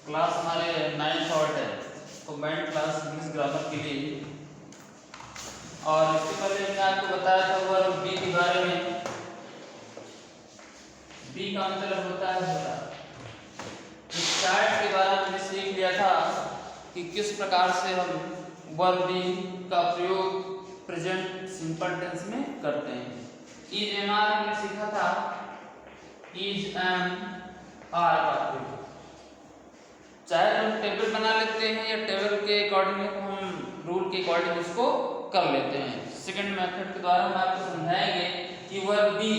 Class हमारे 9th और 10th combined class English grammar के लिए। और इससे पहले मैंने आपको बताया था वर्ब बी के बारे में। बी का मतलब होता है होता। इस चार्ट के बारे में हमने सीख लिया था कि किस प्रकार से हम वर्ब बी का प्रयोग प्रेजेंट सिंपल टेंस में करते हैं। इज एम आर हमने सीखा था, इज एम आर का प्रयोग चाहे हम टेबल बना लेते हैं या टेबल के अकॉर्डिंग हम रूल के अकॉर्डिंग इसको कर लेते हैं। सेकंड मेथड के द्वारा हम आपको समझाएंगे कि वर्ब बी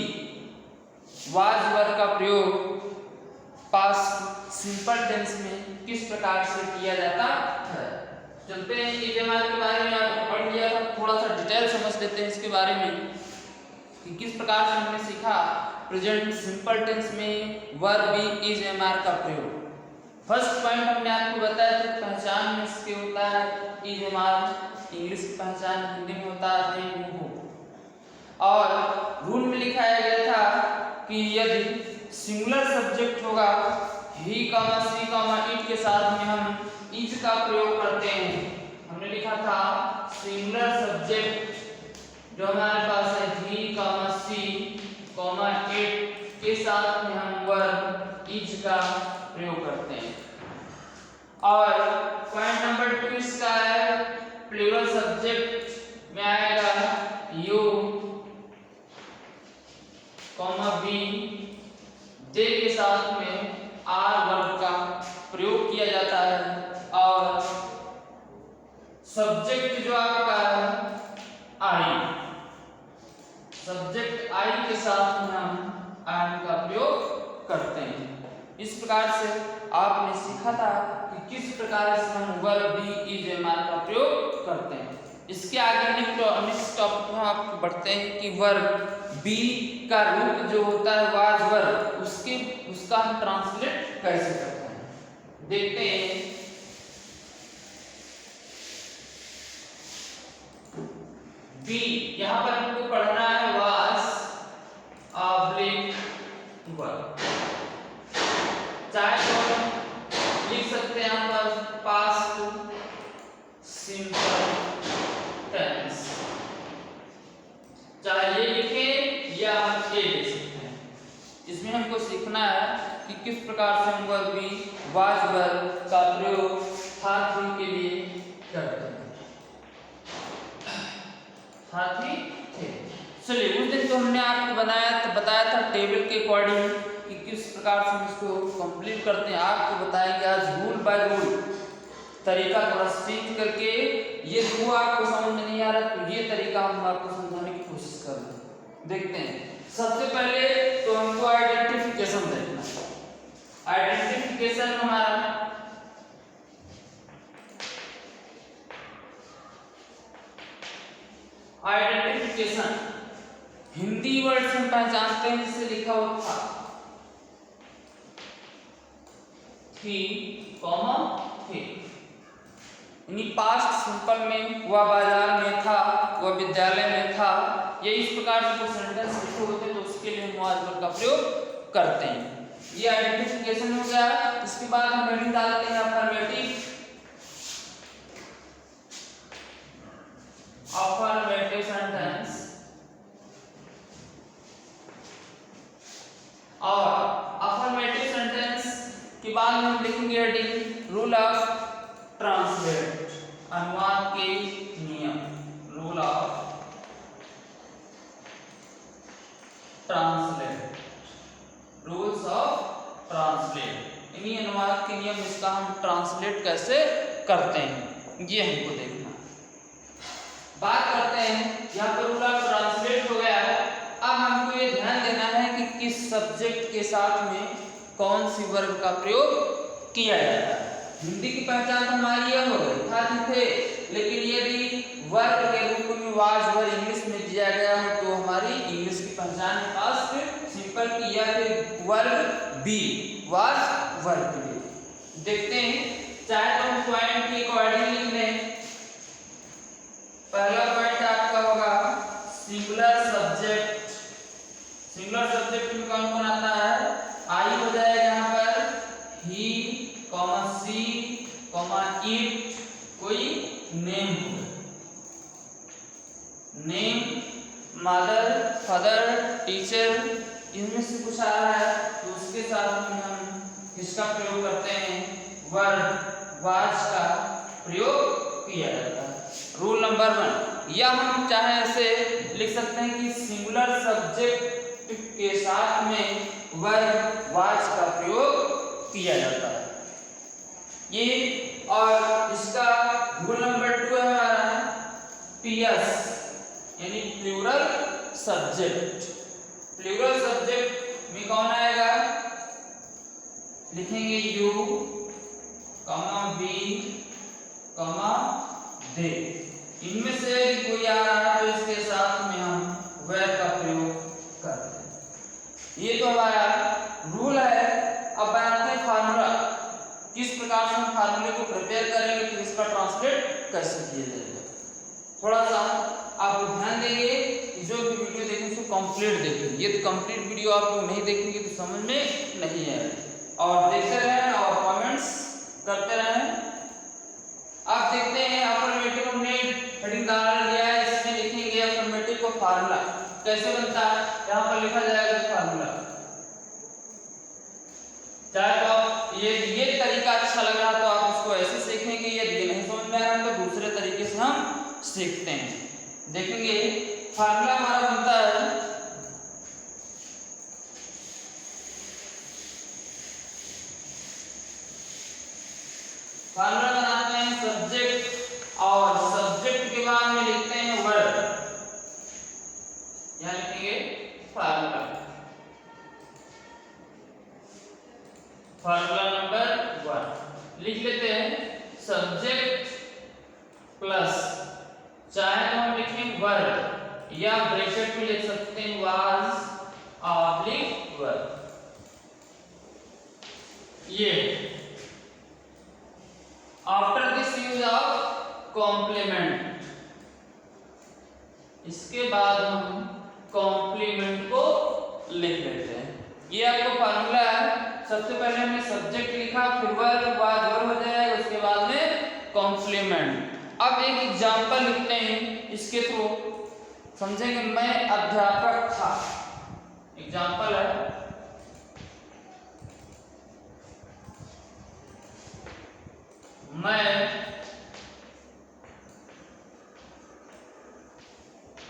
वाज वर्ब का प्रयोग पास्ट सिंपल टेंस में किस प्रकार से किया जाता है। चलते हैं इज एम आर के बारे में आपने पढ़ लिया था, थोड़ा सा डिटेल समझ लेते हैं इसके बारे में कि किस प्रकार से हमने सीखा प्रेजेंट सिंपल टेंस में verb be is am are का प्रयोग। फर्स्ट पॉइंट हमने आपको बताया था पहचान में इसके होता है इज एम आर, इंग्लिश की पहचान हिंदी में होता है हूँ। और रूल में लिखाया गया था कि यदि सिंगुलर सब्जेक्ट होगा ही कामा सी कामा इट के साथ में हम इज का प्रयोग करते हैं। हमने लिखा था सिंगुलर सब्जेक्ट जो हमारे पास है ही कामा सी कामा इट के साथ में हम वर्ब इज का प्रयोग करते हैं। और पॉइंट नंबर 2 इसका है प्लूरल सब्जेक्ट में आएगा यू कॉमा बी, दे के साथ में आर वर्ब का प्रयोग किया जाता है। और सब्जेक्ट जो आपका है आई, सब्जेक्ट आई के साथ में हम आई का प्रयोग करते हैं। इस प्रकार से आपने सीखा था कि किस प्रकार से हम verb be is am are का प्रयोग करते हैं। इसके आगे नेक्स्ट टॉपिक में आप बढ़ते हैं कि वर्ब बी का रूप जो होता है वाज वर्ब उसका हम ट्रांसलेट कैसे करते हैं देखते हैं। बी यहाँ पर हमको पढ़ना है वाज ऑब्लिक वर्ब, चाहे तो हम लिख सकते हैं यहाँ पर पास्ट सिंपल टेंस, चाहे ये लिखें या हम ये लिख सकते हैं। इसमें हमको सीखना है कि किस प्रकार से हम वर्ब बी वाज वर्ब का प्रयोग हाथी के लिए करते हैं। हाथी थे, चलिए उस दिन तो हमने आपको बताया था टेबल के अकॉर्डिंग कि किस प्रकार से हम इसको कंप्लीट करते हैं। आपको बताएंगे आज रूल बाय रूल तरीका थोड़ा सीख करके। ये जो आपको समझ में नहीं आ रहा तो ये तरीका हम आपको समझाने की कोशिश कर रहे हैं। देखते हैं सबसे पहले तो हमको आइडेंटिफिकेशन देखना है। आइडेंटिफिकेशन हमारा आइडेंटिफिकेशन हिंदी वर्ड से हम पहचानते हैं जिससे लिखा हुआ था थी कॉमा थे, यानी पास्ट सिंपल में वह बाजार में था, वह विद्यालय में था। ये इस प्रकार से कुछ सेंटेंस लिखे होते तो उसके लिए हम वाज वर्ब का प्रयोग करते हैं। ये आइडेंटिफिकेशन हो गया। इसके बाद हम हेडिंग डालते हैं अफर्मेटिव सेंटेंस। और अफर्मेटिव सेंटेंस के बाद हम लिखेंगे हेडिंग रूल ऑफ ट्रांसलेट, अनुवाद के नियम, rule of translate, rules of translate, यानी अनुवाद के नियम, इसका हम ट्रांसलेट कैसे करते हैं ये हमको देखना। बात करते हैं यहाँ पर रूल ऑफ ट्रांसलेट हो गया है। अब हमको ये ध्यान देना है कि किस सब्जेक्ट के साथ में कौन सी वर्ब का प्रयोग किया जाता है। हिंदी की पहचान हमारी यह हो गई था थे, लेकिन यदि वर्ब के रूप में वाज वर्ब इंग्लिश में दिया गया है तो हमारी इंग्लिश की पहचान पास्ट सिंपल की या फिर verb B was verb B. देखते हैं, चाहे तो हम पॉइंट के अकॉर्डिंग लिख लें। पहला पॉइंट आपका होगा सिंगुलर सब्जेक्ट। सिंगुलर सब्जेक्ट में कौन कौन आता है? आई हो जाएगा यहाँ पर ही कॉमा सी कॉमा ईट कोई name, name mother father teacher इनमें से कुछ आ रहा है तो उसके साथ में हम किसका प्रयोग करते हैं, वर्ब वाज का प्रयोग किया जाता है। रूल नंबर 1, या हम चाहे ऐसे लिख सकते हैं कि सिंगुलर सब्जेक्ट के साथ में वर्ब वाज का प्रयोग किया जाता है ये। और इसका रूल नंबर 2 है हमारा पीएस यानी प्लूरल सब्जेक्ट। प्लूरल सब्जेक्ट में कौन आएगा, लिखेंगे यू कॉमा बी कॉमा दे, इनमें से कोई आ रहा है तो इसके साथ में हम वेयर का प्रयोग करते हैं। ये तो हमारा रूल है। अब बनाते हैं फार्मूला, किस प्रकार से हम फार्मूले को प्रिपेयर करेंगे तो इसका ट्रांसलेट कैसे किया जाएगा। थोड़ा सा आप ध्यान देंगे कि जो भी वीडियो देखें उसको कंप्लीट देखें, ये तो कंप्लीट वीडियो आप लोग नहीं देखेंगे तो समझ में नहीं आएगा। और देखते रहें और कमेंट्स करते रहें। आप देखते हैं अफर्मेटिव हमने हेडिंग डाल दिया है, इसमें लिखेंगे अफर्मेटिव को फार्मूला कैसे बनता है, यहाँ पर लिखा जाएगा फार्मूला। चाहे तो आप ये तरीका अच्छा लग रहा तो आप इसको ऐसे सीखेंगे, यदि नहीं समझ में आ रहा तो दूसरे तरीके से हम सीखते हैं। देखेंगे फार्मूला हमारा बनता है फार्मूला बनाते हैं सब्जेक्ट और सब्जेक्ट के बाद में लिखते हैं वर्ब, यहां लिखेंगे फार्मूला। फार्मूला नंबर 1 लिख लेते हैं सब्जेक्ट प्लस, चाहे तो हम लिखें वर्ब या ब्रैकेट में लिख सकते हैं वाज ऑब्लिक वर्ब। ये after this use of complement, इसके बाद हम कॉम्प्लीमेंट को लिख लेते हैं। ये आपको फार्मूला है। सबसे पहले हमने सब्जेक्ट लिखा, फिर वर्ब बाद वर्ब हो जाएगा, उसके बाद में कॉम्प्लीमेंट। अब एक एग्जांपल लिखते हैं, इसके थ्रू समझेंगे। मैं अध्यापक था, एग्जांपल है मैं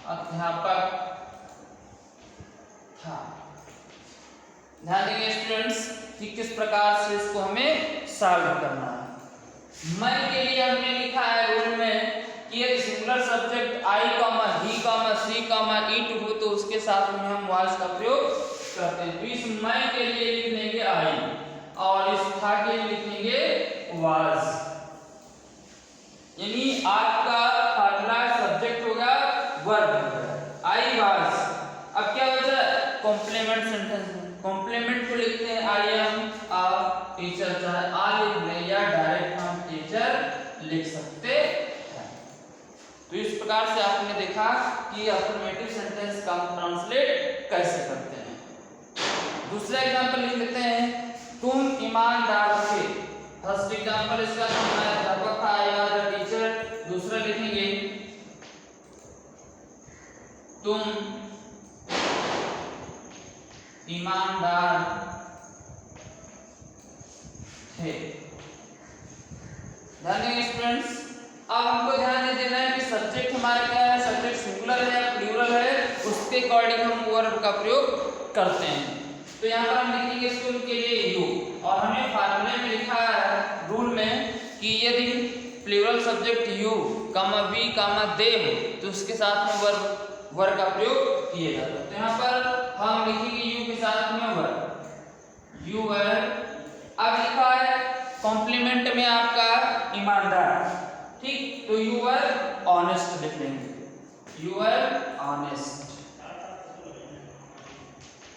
अध्यापक था। ध्यान देंगे स्टूडेंट्स कि किस प्रकार से इसको हमें सॉल्व करना है। मैं के लिए हमने लिखा है रूल में कि एक singular subject I comma he comma she comma it हो तो उसके साथ में हम वाज का प्रयोग करते हैं। तो इस मैं के लिए लिख लेंगे आई और इस था के लिए लिखेंगे वाज, यानी आपका फार्मूला सब्जेक्ट होगा वर्ब होगा आई वाज। अब क्या बचा कॉम्प्लीमेंट सेंटेंस में, कॉम्प्लीमेंट को लिखते हैं आई एम अ टीचर, चाहे आ लिख लें या डायरेक्ट हम टीचर लिख सकते हैं। तो इस प्रकार से आपने देखा कि अफर्मेटिव सेंटेंस का ट्रांसलेट कैसे करते हैं। दूसरा एग्जांपल लिख लेते हैं तुम ईमानदार थे। फर्स्ट एग्जांपल इसका मैं अध्यापक था, आई वाज अ टीचर। दूसरा लिखेंगे तुम ईमानदार थे। ध्यान देंगे स्टूडेंट्स। अब हमको ध्यान दे देना है कि सब्जेक्ट हमारा क्या है, सब्जेक्ट सिंगुलर है या प्लूरल है, उसके अकॉर्डिंग हम वर्ब का प्रयोग करते हैं। तो यहाँ पर हम लिखेंगे स्कूल के लिए यू, और हमें फार्मूले में लिखा है रूल में कि यदि plural subject you comma we comma they हो तो उसके साथ में वर्ब का प्रयोग किया जाता है। तो यहाँ पर हम लिखेंगे यू के साथ में वर्ब यू वर्ब। अब लिखा है कॉम्प्लीमेंट में आपका ईमानदार, ठीक, तो यू वर्ब ऑनेस्ट लिख लेंगे, यू वर्ब ऑनेस्ट।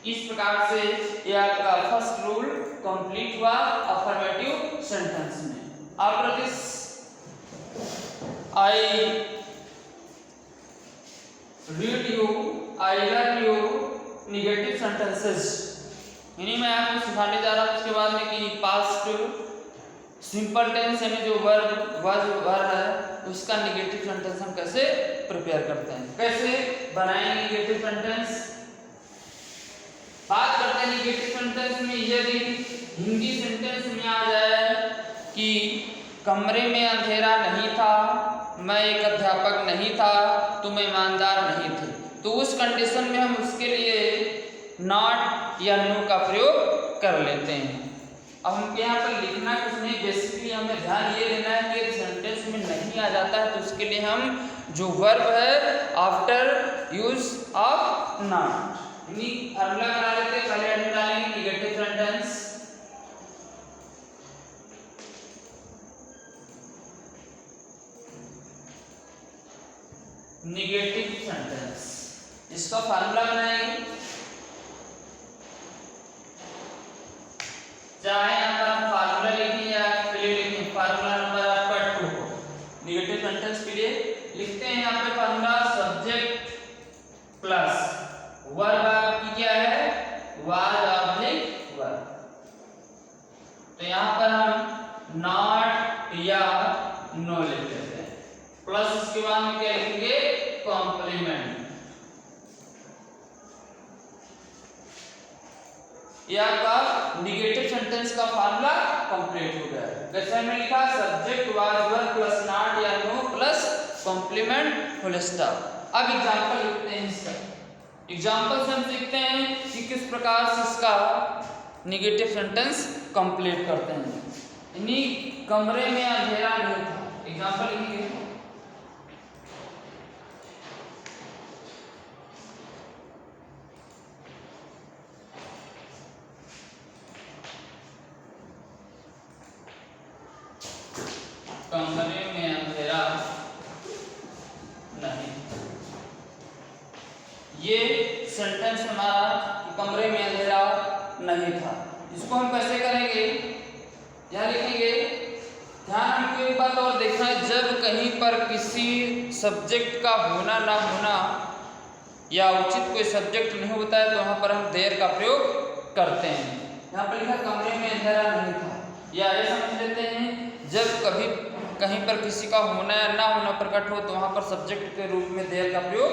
इस प्रकार से ये आपका फर्स्ट रूल कंप्लीट हुआ अफर्मेटिव सेंटेंस में। After this I read you, I learn you negative sentences, यानी मैं आपको सिखाने जा रहा हूँ उसके बाद में कि पास्ट सिंपल टेंस यानी जो वर्ब है उसका निगेटिव सेंटेंस हम कैसे प्रिपेयर करते हैं, कैसे बनाएंगे निगेटिव सेंटेंस। बात करते हैं निगेटिव सेंटेंस में। यदि हिंदी सेंटेंस में आ जाए कि कमरे में अंधेरा नहीं था, मैं एक अध्यापक नहीं था, तुम ईमानदार नहीं थे, तो उस कंडीशन में हम उसके लिए नॉट या नो का प्रयोग कर लेते हैं। अब हम यहाँ पर लिखना कुछ नहीं, बेसिकली हमें ध्यान ये देना है कि सेंटेंस में नहीं आ जाता है तो उसके लिए हम जो वर्ब है आफ्टर यूज ऑफ नॉट यानी फार्मूला बना लेते हैं। पहले हम डालेंगे निगेटिव सेंटेंस, निगेटिव सेंटेंस इसका फार्मूला बनाएंगे। चाहे यहाँ पर हम फार्मूला लिखें या पहले लिखें, फार्मूला नंबर आपका 2 को निगेटिव सेंटेंस के लिए लिखते हैं। यहाँ पे फार्मूला सब्जेक्ट प्लस वर्ब आपकी क्या है, वाज ऑब्लिक वर्ब। तो यहाँ पर हम नॉट या नो लिख देते हैं, प्लस उसके बाद में क्या लिखेंगे, कॉम्प्लीमेंट। ये आपका निगेटिव सेंटेंस का फार्मूला कंप्लीट हो गया। जैसे हमने लिखा subject was verb plus not या no plus complement full stop. अब एग्जांपल लिखते हैं इसका। एग्जांपल से हम सीखते हैं कि किस प्रकार से इसका निगेटिव सेंटेंस कंप्लीट करते हैं। यानी कमरे में अंधेरा नहीं था, एग्जांपल लिखेंगे। कमरे में अंधेरा नहीं, ये सेंटेंस हमारा कमरे में अंधेरा नहीं था। इसको हम कैसे करेंगे, यहाँ लिखेंगे। ध्यान हमको एक बात और देखना है, जब कहीं पर किसी सब्जेक्ट का होना ना होना या उचित कोई सब्जेक्ट नहीं होता है तो वहाँ पर हम देयर का प्रयोग करते हैं। यहाँ पर लिखा कमरे में अंधेरा नहीं था, या ऐसा समझ लेते हैं जब कभी कहीं पर किसी का होना या ना होना प्रकट हो तो वहाँ पर सब्जेक्ट के रूप में देयर का प्रयोग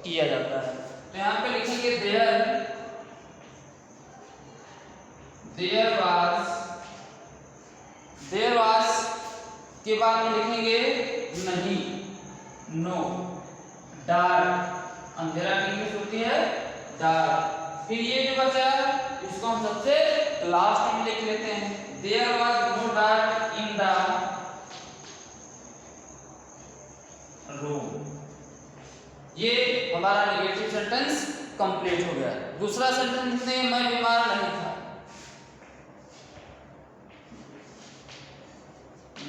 किया जाता है। तो यहाँ पे लिखेंगे देयर वाज के बाद में लिखेंगे नहीं, नो, डार्क, अंधेरा की इंग्लिश होती है डार्क। फिर ये जो बचा इसको हम सबसे लास्ट में लिख लेते हैं, there was no dark in the room. ये हमारा नेगेटिव सेंटेंस कंप्लीट हो गया। दूसरा सेंटेंस में मैं बीमार नहीं था,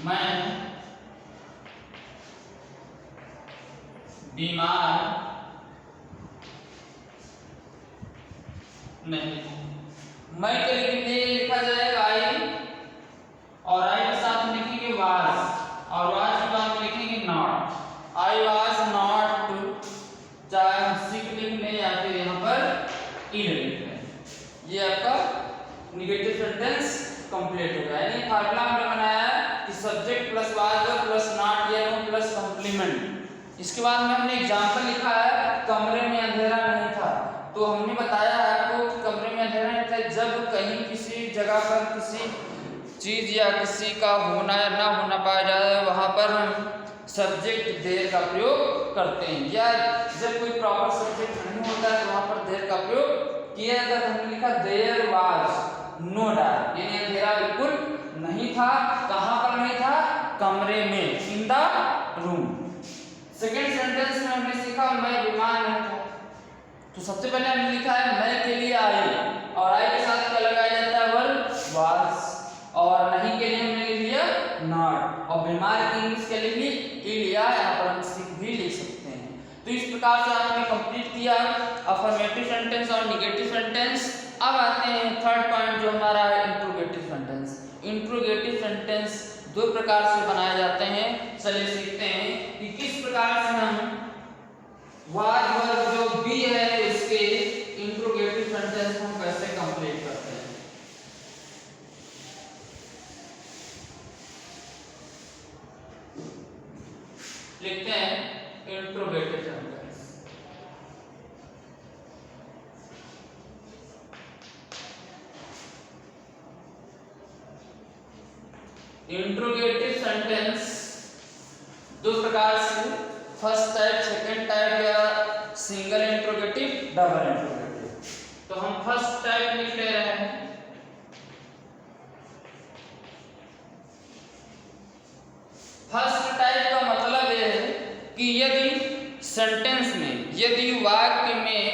मैं बीमार नहीं। मैं के लिए लिखा जाएगा आई, और आई के साथ लिखेंगे वाज, और वाज के बाद लिखेंगे नॉट। आई वाज नॉट, चाहे हम सिक लिख लें या फिर यहाँ पर इल लिख लें। ये आपका निगेटिव सेंटेंस कंप्लीट हो गया। यानी फार्मूला हमने बनाया कि subject plus was plus not या नो प्लस कॉम्प्लीमेंट। इसके बाद में हमने एग्जांपल लिखा है कमरे में अंधेरा नहीं था। तो हमने बताया आपको कि कमरे में अंधेरा नहीं था जब कहीं किसी जगह पर किसी चीज या किसी का होना या ना होना पाया जाए वहाँ पर हम सब्जेक्ट देयर का प्रयोग करते हैं, या जब कोई प्रॉपर सब्जेक्ट नहीं होता है तो वहाँ पर देयर का प्रयोग किया जाता है। हमने लिखा देयर वाज नो डार्क, यानी अंधेरा बिल्कुल नहीं था। कहाँ पर नहीं था, कमरे में, इन द रूम। सेकेंड सेंटेंस में हमने सीखा मैं बीमार नहीं था। तो सबसे पहले हमने लिखा है मैं के लिए आई, और आई के साथ क्या लगाया जाता है, वर्ब वाज, और नहीं के लिए हमने लिया नॉट, और बीमार की इंग्लिश क्या लिखी, इल, या यहाँ पर हम सिक भी लिख सकते हैं। तो इस प्रकार से आपने कंप्लीट किया अफर्मेटिव सेंटेंस और नेगेटिव सेंटेंस। अब आते हैं थर्ड पॉइंट जो हमारा है इंट्रोगेटिव सेंटेंस। इंट्रोगेटिव सेंटेंस दो प्रकार से बनाए जाते हैं। चलिए सीखते हैं कि किस प्रकार से हम वाज वर्ब जो बी है उसके इंट्रोगेटिव सेंटेंस हम कैसे कंप्लीट करते हैं। लिखते हैं इंट्रोगेटिव सेंटेंस। इंट्रोगेटिव सेंटेंस दो प्रकार से, फर्स्ट टाइप, सेकंड टाइप या सिंगल इंट्रोगेटिव, डबल इंट्रोगेटिव। तो हम फर्स्ट टाइप लिख ले रहे हैं। फर्स्ट टाइप का मतलब यह है कि यदि सेंटेंस में, यदि वाक्य में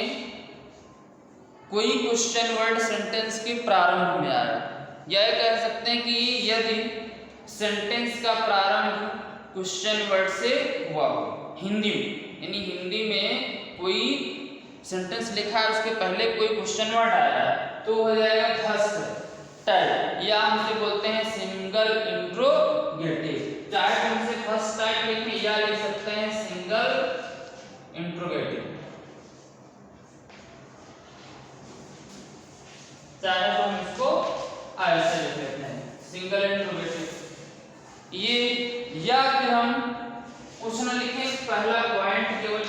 कोई क्वेश्चन वर्ड सेंटेंस के प्रारंभ में आया, या कह सकते हैं कि यदि सेंटेंस का प्रारंभ क्वेश्चन वर्ड से हुआ हो, हिंदी में, यानी हिंदी में कोई सेंटेंस लिखा है उसके पहले कोई क्वेश्चन वर्ड आया है तो हो जाएगा फर्स्ट टाइप, या हम इसे बोलते हैं सिंगल इंट्रोगेटिव। चाहे हम इसे फर्स्ट टाइप लिखें या लिख सकते हैं सिंगल इंट्रोगेटिव, चाहे तो हम इसको ऐसे लिख लेते हैं सिंगल इंट्रोगेटिव। ये या फिर हम कुछ न लिखें, पहला पॉइंट केवल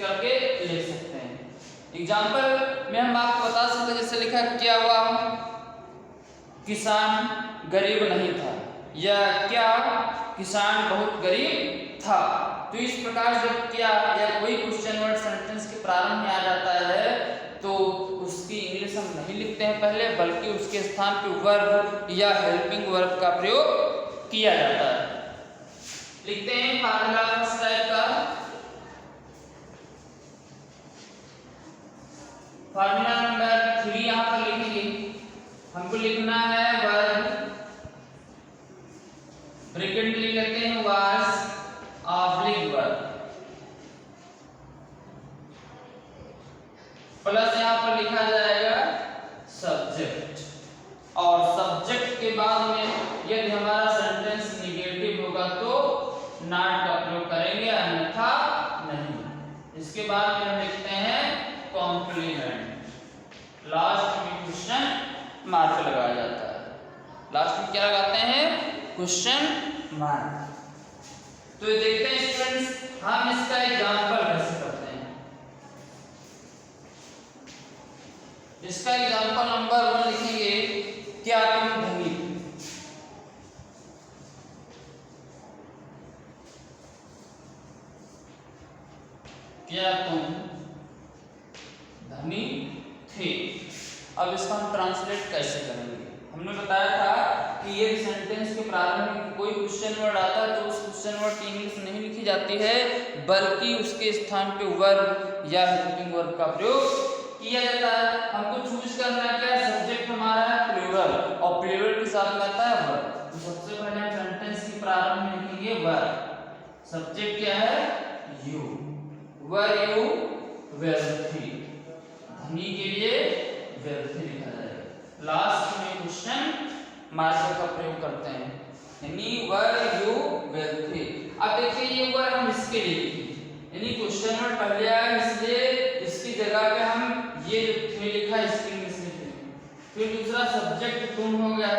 करके लिख सकते हैं। एग्जाम्पल में हम आपको बता सकते हैं, जैसे लिखा क्या हुआ किसान गरीब नहीं था, या क्या किसान बहुत गरीब था। तो इस प्रकार से क्या या कोई क्वेश्चन वर्ड सेंटेंस के प्रारंभ में आ जाता है तो उसकी इंग्लिश हम नहीं लिखते हैं पहले, बल्कि उसके स्थान पे वर्ब या हेल्पिंग वर्ब का प्रयोग किया जाता है। लिखते हैं फार्मूला फर्स्ट टाइप का। फार्मूला नंबर 3 यहां पर लिखेंगे। हमको लिखना है वर्ब, ब्रैकेट में लिख लेते हैं वाज ऑब्लिक वर्ब, प्लस यहां पर लिखा जाएगा सब्जेक्ट, और सब्जेक्ट के बाद में यदि हमारा सेंटेंस निगेटिव होगा तो नॉट का प्रयोग करेंगे, अन्यथा नहीं। इसके बाद में हम लिखते हैं कॉम्प्लीमेंट, लास्ट में क्वेश्चन मार्क लगाया जाता है। लास्ट में क्या लगाते हैं? Question mark. तो ये देखते हैं स्टूडेंट्स, हम इसका एग्जांपल कैसे करते हैं। इसका एग्जांपल नंबर 1 लिखेंगे, क्या तुम धनी, क्या तुम धनी थे। अब इसका हम ट्रांसलेट कैसे करेंगे? हमने बताया था कि ये सेंटेंस के प्रारंभ में कोई क्वेश्चन वर्ड आता है तो उस क्वेश्चन वर्ड की इंग्लिश नहीं लिखी जाती है, बल्कि उसके स्थान पे वर्ब या हेल्पिंग वर्ब का प्रयोग किया जाता है। हमको चूज करना है क्या, सब्जेक्ट हमारा है प्लूरल, और प्लूरल के साथ में आता है वर्ब। तो सबसे पहले हम सेंटेंस के प्रारंभ में लिखेंगे वर्ब। सब्जेक्ट क्या है? यू, वर यू वेल्थी, धनी के लिए वेल्थी लिखा जाएगा। लास्ट में क्वेश्चन मार्क का प्रयोग करते हैं, यानी वर यू वेल्थी। अब देखिए ये वर हम इसके लिए लिखेंगे, यानी क्वेश्चन वर्ड पहले आया इसलिए इसकी जगह पे हम ये जो थे लिखा है इसकी इंग्लिश लिखेंगे। फिर दूसरा सब्जेक्ट तुम हो गया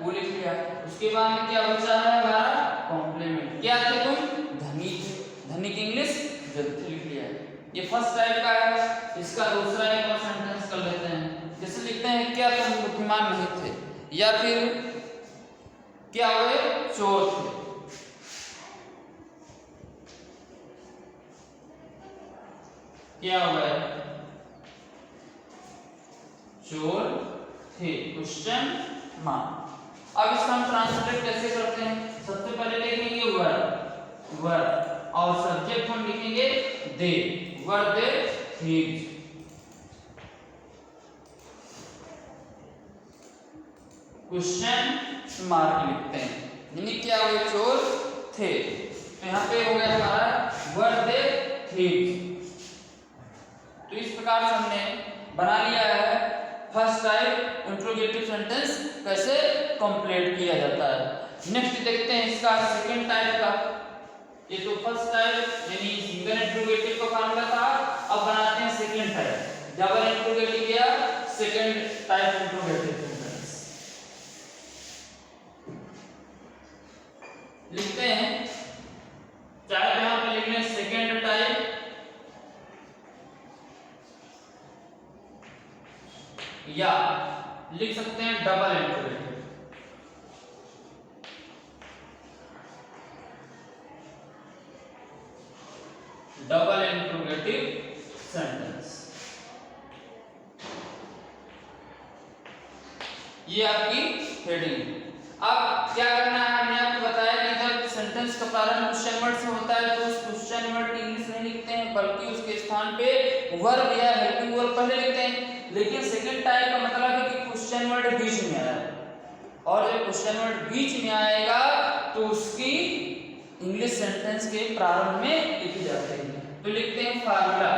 वो लिख लिया। उसके बाद में क्या बचा है हमारा? कॉम्प्लीमेंट। क्या थे तुम? धनी थे, धनी की इंग्लिश वेल्थी लिख लिया है। ये फर्स्ट टाइप का है। इसका दूसरा एक और सेंटेंस कर लेते हैं, जैसे लिखते हैं क्या तुम बुद्धिमान नहीं थे, या फिर क्या हुए चोर थे। क्या हुआ? चोर थे, क्वेश्चन मार्क। अब इसका हम ट्रांसलेट कैसे करते हैं? सबसे पहले लिखेंगे वर्ब, वर्ब, और सब्जेक्ट हम लिखेंगे दे, वर दे थीव्स। क्वेश्चन मार्क लिखते हैं, यानी क्या हुए चोर थे। तो यहाँ पे हो गया हमारा वर दे थीव्स। तो इस प्रकार से हमने बना लिया है फर्स्ट टाइप इंट्रोगेटिव सेंटेंस कैसे कंप्लीट किया जाता है। नेक्स्ट देखते हैं इसका सेकंड टाइप का। ये तो फर्स्ट टाइप यानी सिंगल इंट्रोगेटिव का फार्मूला था, अब बनाते हैं सेकंड टाइप, डबल इंट्रोगेटिव या सेकंड टाइप इंट्रोगेटिव सेंटेंस। लिखते हैं, चाहे यहां पे लिखने या लिख सकते हैं double interrogative. Double interrogative sentence, ये आपकी हेडिंग। अब क्या करना है, हमने आपको बताया कि जब सेंटेंस का प्रारंभ क्वेश्चन वर्ड से होता है तो उस क्वेश्चन वर्ड की इंग्लिश नहीं लिखते हैं, बल्कि उसके स्थान पे वर्ब या हेल्पिंग वर्ब पहले लिखते हैं। लेकिन सेकंड टाइप का मतलब है कि क्वेश्चन वर्ड बीच में आया, और जब क्वेश्चन वर्ड बीच में आएगा तो उसकी इंग्लिश सेंटेंस के प्रारंभ में लिखी जाती है। तो लिखते हैं फार्मूला,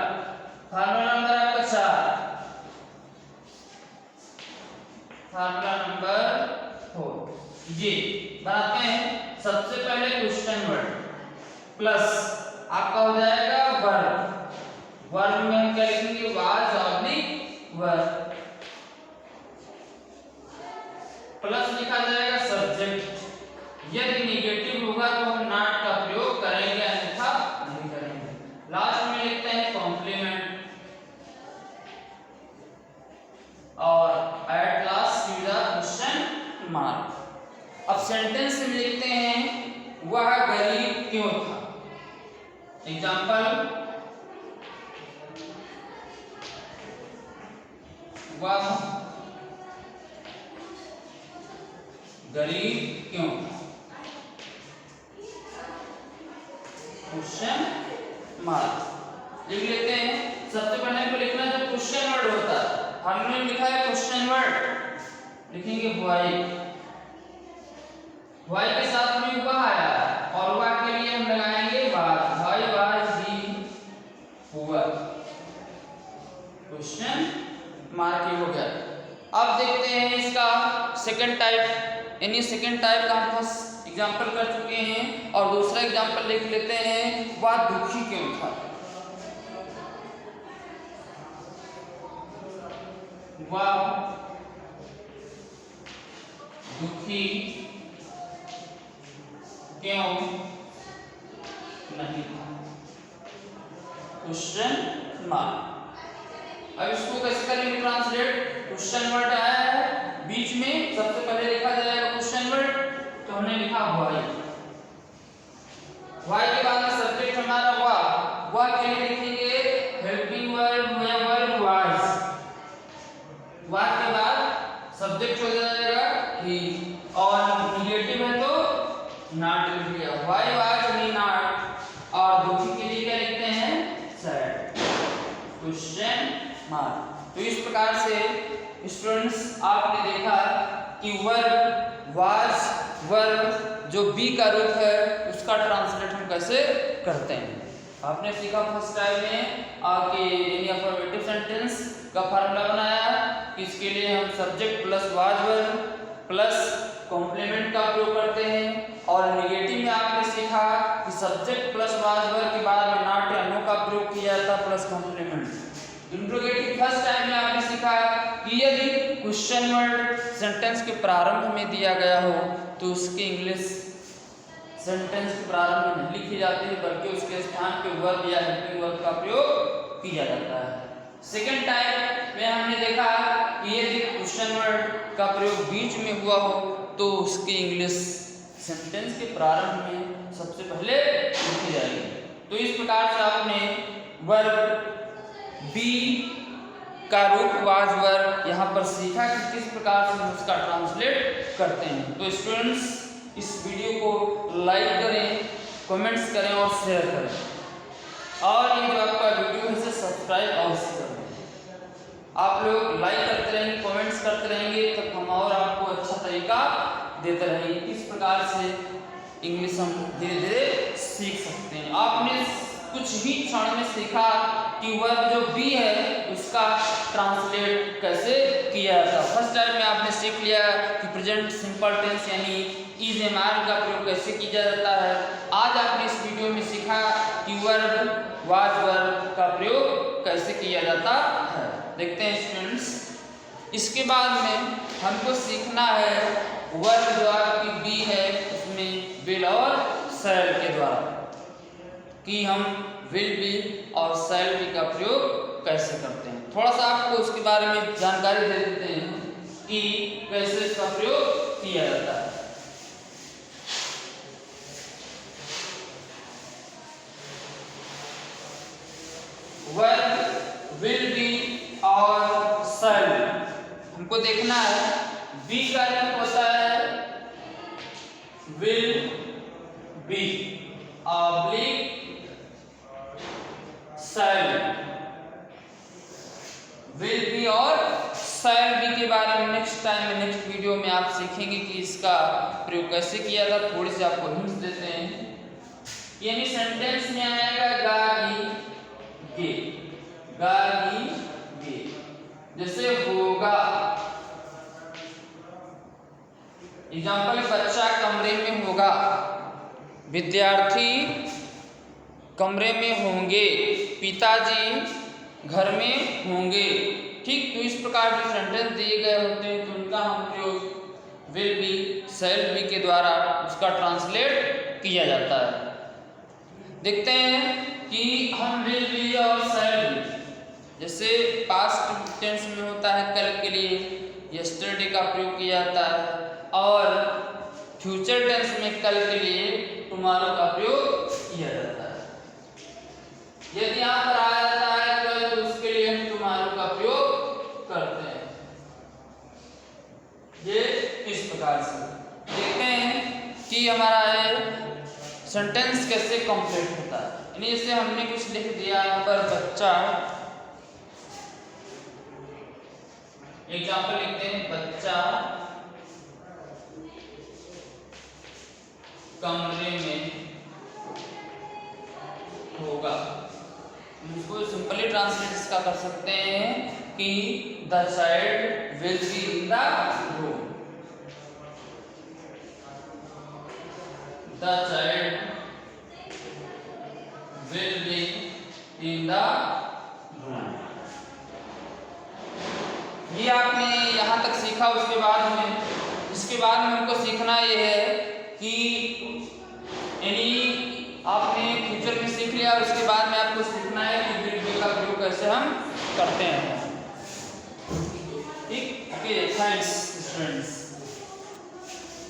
फार्मूला नंबर आपका 4, फार्मूला नंबर 4 ये बनाते हैं। सबसे पहले क्वेश्चन वर्ड प्लस आपका हो जाएगा वर्ब, वर्ब में हम क्या लिखेंगे, वाज ऑब्लिक वर्ब, प्लस लिखा जाएगा सब्जेक्ट। यदि नेगेटिव होगा तो हम नॉट का प्रयोग करेंगे, अन्यथा नहीं करेंगे। लास्ट में लिखते हैं कॉम्प्लीमेंट, और at last use the question mark. अब सेंटेंस में लिखते हैं वह गरीब क्यों था। एग्जांपल, वह गरीब क्यों था, क्वेश्चन मार्क लिख लेते हैं। सबसे पहले को लिखना जो क्वेश्चन वर्ड होता है, हमने लिखा है क्वेश्चन वर्ड, लिखेंगे व्हाई, व्हाई के साथ में वह आया और वह के लिए हम लगाएंगे was, why was he poor, question mark हो गया। अब देखते हैं इसका सेकंड टाइप, यानी सेकंड टाइप का हम फर्स्ट एग्जांपल कर चुके हैं, और दूसरा एग्जांपल लिख लेते हैं वह दुखी क्यों था। वह दुखी क्यों नहीं था, क्वेश्चन मार्क। अब इसको कैसे करेंगे ट्रांसलेट, क्वेश्चन वर्ड आया है बीच में, सबसे पहले लिखा जाएगा क्वेश्चन वर्ड, तो हमने लिखा व्हाई, व्हाई के बाद में सब्जेक्ट हमारा वह के लिए लिखेंगे हेल्पिंग वर्ब या वर्ब वाज, वाज के बाद सब्जेक्ट हो जाएगा ही, और नेगेटिव है तो नॉट लिख लिया, व्हाई वाज ही नॉट, और दुखी के लिए क्या लिखते हैं सैड, क्वेश्चन मार्क। तो इस प्रकार से स्टूडेंट्स आपने देखा कि वर्ब वाज वर्ब जो बी का रूप है उसका ट्रांसलेट हम कैसे करते हैं। आपने सीखा फर्स्ट टाइम में आके अफर्मेटिव सेंटेंस का फार्मूला बनाया कि इसके लिए हम subject plus was verb plus complement का प्रयोग करते हैं, और नेगेटिव में आपने सीखा कि सब्जेक्ट प्लस वाज वर्ब के बाद में नॉट या नो का प्रयोग किया जाता plus complement. Interrogative first time में आपने सीखा कि यदि क्वेश्चन वर्ड सेंटेंस के प्रारंभ में दिया गया हो तो उसकी इंग्लिश सेंटेंस के प्रारंभ में नहीं लिखी जाती है, बल्कि उसके स्थान पे वर्ब या हेल्पिंग वर्ब का प्रयोग किया जाता है। सेकंड टाइप में हमने देखा कि यदि क्वेश्चन वर्ड का प्रयोग बीच में हुआ हो तो उसकी इंग्लिश सेंटेंस के प्रारंभ में सबसे पहले लिखी जाएगी। तो इस प्रकार से आपने वर्ब बी का रूप वाज वर्ब यहाँ पर सीखा कि किस प्रकार से हम उसका ट्रांसलेट करते हैं। तो स्टूडेंट्स इस वीडियो को लाइक करें, कमेंट्स करें और शेयर करें, और ये जो आपका वीडियो है इसे सब्सक्राइब अवश्य करें। आप लोग लाइक करते रहेंगे, कमेंट्स करते रहेंगे, तब हम और आपको अच्छा तरीका देते रहेंगे। इस प्रकार से इंग्लिश हम धीरे धीरे सीख सकते हैं। आपने कुछ ही क्षण में सीखा कि वर्ब जो बी है उसका ट्रांसलेट कैसे किया जाता है। फर्स्ट टाइम में आपने सीख लिया कि प्रेजेंट सिंपल टेंस यानी इज एम आर का प्रयोग कैसे किया जाता है। आज आपने इस वीडियो में सीखा कि वर्ब वाज वर्ब का प्रयोग कैसे किया जाता है। देखते हैं स्टूडेंट्स, इसके बाद में हमको सीखना है वर्ब जो आपकी बी है उसमें विल और शैल के द्वारा कि हम विल बी और शैल बी का प्रयोग कैसे करते हैं। थोड़ा सा आपको उसके बारे में जानकारी दे देते हैं कि कैसे इसका प्रयोग किया जाता है। वर्ब विल बी और शैल बी, हमको देखना है बी का अर्थ होता है will be oblique shell will be और शैल बी के बारे में नेक्स्ट टाइम में नेक्स्ट वीडियो में आप सीखेंगे कि इसका प्रयोग कैसे किया जाता। थोड़ी सी आपको हिंट्स देते हैं, यानी सेंटेंस में आएगा गागी गे, गागी गे, जैसे होगा। एग्जाम्पल, बच्चा कमरे में होगा, विद्यार्थी कमरे में होंगे, पिताजी घर में होंगे। ठीक, तो इस प्रकार जो सेंटेंस दिए गए होते हैं तो उनका हम प्रयोग विल बी शैल बी के द्वारा उसका ट्रांसलेट किया जाता है। देखते हैं कि हम विल बी और शैल बी, जैसे पास्ट टेंस में होता है कल के लिए यस्टरडे का प्रयोग किया जाता है, और फ्यूचर टेंस में कल के लिए टुमारो का प्रयोग किया जाता है। यदि यहाँ पर आया जाता है कल, तो उसके लिए हम टुमारो का प्रयोग करते हैं। ये इस प्रकार से देखते हैं कि हमारा सेंटेंस कैसे कंप्लीट होता है। यानी जैसे हमने कुछ लिख दिया यहाँ पर बच्चा, एग्जाम्पल लिखते हैं बच्चा कमरे में होगा। इसको सिंपली ट्रांसलेट इसका कर सकते हैं कि the child will be in the room, the child will be in the room. ये आपने यहाँ तक सीखा। इसके बाद में हमको सीखना ये है कि यानी आपने फ्यूचर में सीख लिया, और उसके बाद में आपको सीखना है कि विल बी का प्रयोग कैसे हम करते हैं। ठीक, ओके, थैंक्स स्टूडेंट्स।